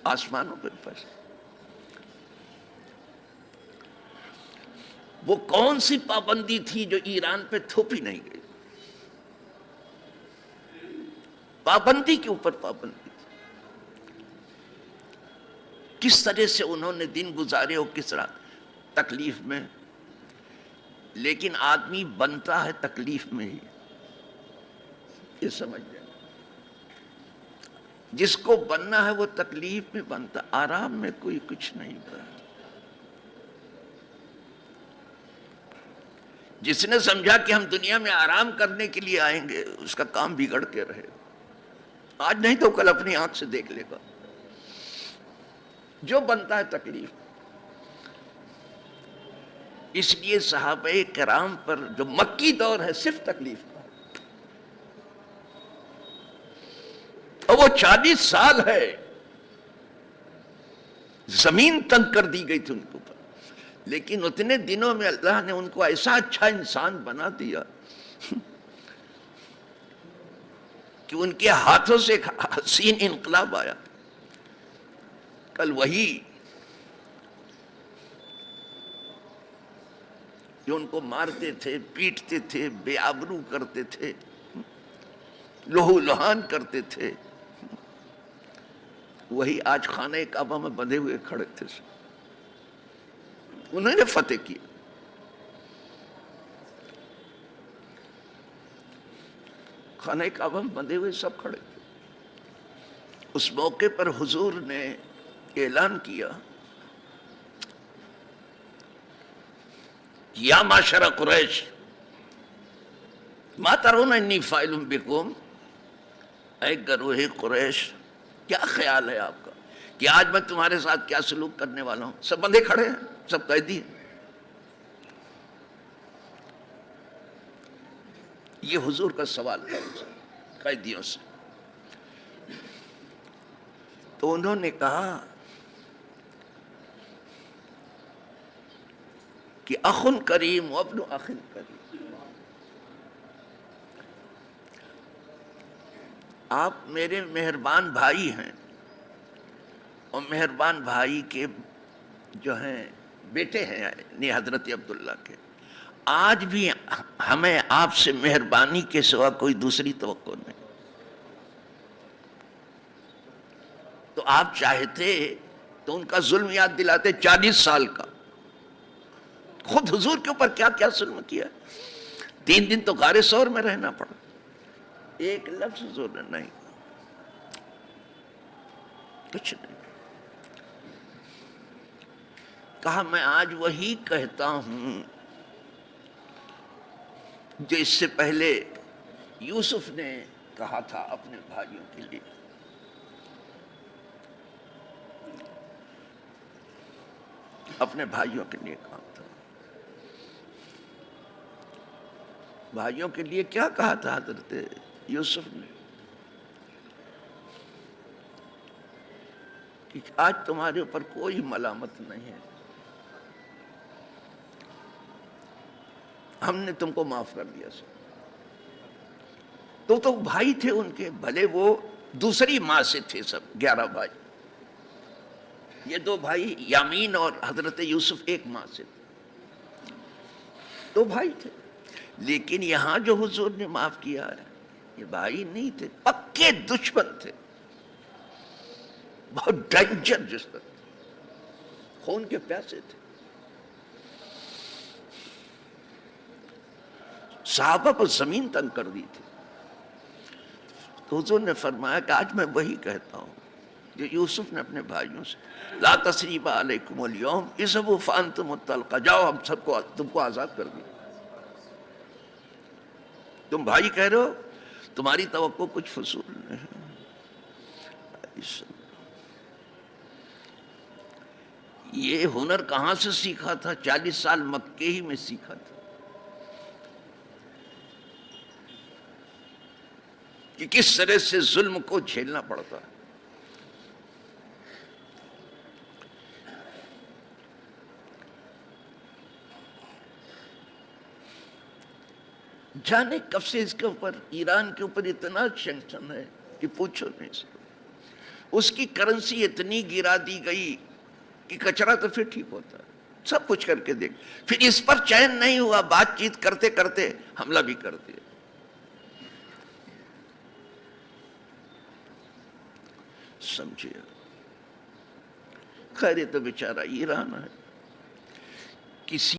آسمانوں پہ فیصلہ. وہ کون سی پابندی تھی جو ایران پہ تھوپی نہیں گئی؟ پابندی کے اوپر پابندی تھی. کس طرح سے انہوں نے دن گزارے ہو، کس طرح تکلیف میں. لیکن آدمی بنتا ہے تکلیف میں ہی، یہ سمجھ جائیں. جس کو بننا ہے وہ تکلیف میں بنتا، آرام میں کوئی کچھ نہیں بنتا. جس نے سمجھا کہ ہم دنیا میں آرام کرنے کے لیے آئیں گے، اس کا کام بگڑ کے رہے. آج نہیں تو کل اپنی آنکھ سے دیکھ لے گا. جو بنتا ہے تکلیف. اس لیے صحابہ کرام پر جو مکی دور ہے صرف تکلیف کا، اور وہ 40 سال ہے زمین تنگ کر دی گئی تھی ان کے اوپر. لیکن اتنے دنوں میں اللہ نے ان کو ایسا اچھا انسان بنا دیا کہ ان کے ہاتھوں سے ایک حسین انقلاب آیا. کل وہی جو ان کو مارتے تھے، پیٹتے تھے، بے آبرو کرتے تھے، لہو لہان کرتے تھے، وہی آج خانہ کعبہ میں بندھے ہوئے کھڑے تھے. انہوں نے فتح کیا. خانہ کعبہ میں بندھے ہوئے سب کھڑے تھے. اس موقع پر حضور نے اعلان کیا، یا معشر قریش ما ترون انی فاعل بکم. اے گروہ قریش، کیا خیال ہے آپ کا کہ آج میں تمہارے ساتھ کیا سلوک کرنے والا ہوں؟ سب بندے کھڑے ہیں، سب قیدی ہیں. یہ حضور کا سوال تھا قیدیوں سے. تو انہوں نے کہا کہ اخ کریم و ابن اخ کریم، آپ میرے مہربان بھائی ہیں، اور مہربان بھائی کے جو ہیں بیٹے ہیں، یعنی حضرت عبداللہ کے. آج بھی ہمیں آپ سے مہربانی کے سوا کوئی دوسری توقع نہیں. تو آپ چاہتے تو ان کا ظلم یاد دلاتے 40 سال کا. خود حضور کے اوپر کیا کیا ظلم کیا. 3 دن تو غار ثور میں رہنا پڑا، ایک لفظ حضور نے نہیں، کچھ نہیں کہا. میں آج وہی کہتا ہوں جو اس سے پہلے یوسف نے کہا تھا اپنے بھائیوں کے لیے. اپنے بھائیوں کے لیے کہا تھا. بھائیوں کے لیے کیا کہا تھا حضرت یوسف نے؟ کہ آج تمہارے اوپر کوئی ملامت نہیں ہے، ہم نے تم کو معاف کر دیا. تو بھائی تھے ان کے، بھلے وہ دوسری ماں سے تھے، سب 11 بھائی. یہ 2 بھائی یامین اور حضرت یوسف ایک ماں سے تھے، 2 بھائی تھے. لیکن یہاں جو حضور نے معاف کیا ہے، یہ بھائی نہیں تھے، پکے دشمن تھے، بہت ڈینجر دشمن تھے، خون کے پیاسے تھے. صحابہ پر زمین تنگ کر دی تھی. تو حضور نے فرمایا کہ آج میں وہی کہتا ہوں جو یوسف نے اپنے بھائیوں سے، لا تثریب علیکم اليوم اذهبوا فانتم الطلقاء. جاؤ، ہم سب کو تم کو آزاد کر دیا. تم بھائی کہہ رہے ہو، تمہاری توقع کچھ فضول نہیں. یہ ہنر کہاں سے سیکھا تھا؟ 40 سال مکے ہی میں سیکھا تھا کہ کس طرح سے ظلم کو جھیلنا پڑتا ہے. جانے کب سے اس کے اوپر، ایران کے اوپر اتنا سینکشن ہے کہ پوچھو نہیں. اس کی کرنسی اتنی گرا دی گئی کہ کچرا تو پھر ٹھیک ہوتا ہے. سب کچھ کر کے دیکھ, پھر اس پر چین نہیں ہوا, بات چیت کرتے کرتے حملہ بھی کر دیا. سمجھے؟ خیر یہ تو بیچارہ ایران ہے, کسی